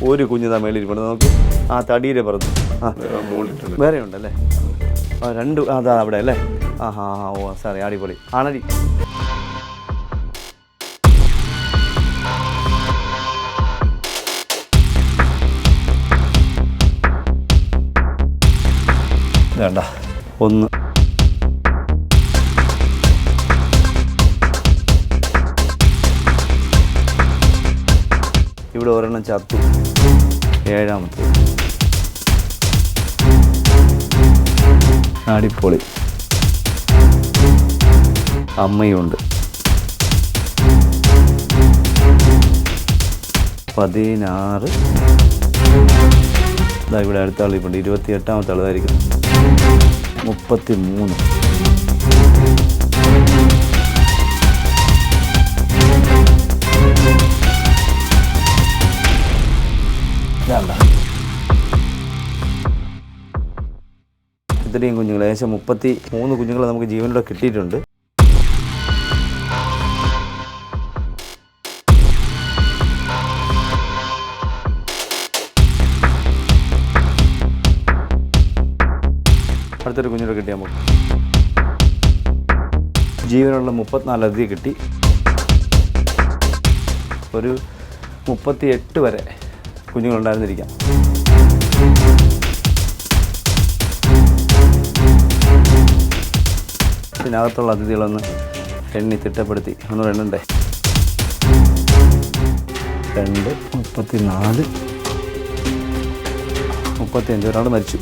ഒരു കുഞ്ഞ് തമേളിൽ ഇരിപ്പുണ്ട്. നമുക്ക് ആ തടിയുടെ പുറത്ത് വേറെ ഉണ്ടല്ലേ? രണ്ട് അതാ അവിടെ അല്ലേ? ഓ സാറേ അടിപൊളി ആണടി. വേണ്ട ഒന്ന് ഇവിടെ ഒരെണ്ണം ചത്തു. ഏഴാമത്തെ അടിപൊളി. അമ്മയുണ്ട്. 16. ഇതാ ഇവിടെ അടുത്ത ആളിപ്പുണ്ട്. 28ാമത്തെ ആളായിരിക്കും. 33. ഇത്രയും കുഞ്ഞുങ്ങൾ, ഏകദേശം 33 കുഞ്ഞുങ്ങൾ നമുക്ക് ജീവനോടെ കിട്ടിയിട്ടുണ്ട്. അടുത്തൊരു കുഞ്ഞിനെ കിട്ടി. നമുക്ക് ജീവനുള്ള 34 അധികം കിട്ടി. ഒരു 38 വരെ കുഞ്ഞുങ്ങളുണ്ടായിരുന്നിരിക്കാം. ഇതിനകത്തുള്ള അതിഥികളൊന്ന് എണ്ണി തിട്ടപ്പെടുത്തി ഒന്നും എണ്ണണ്ടേ. 2, 34, 35. ഒരാൾ മരിച്ചു.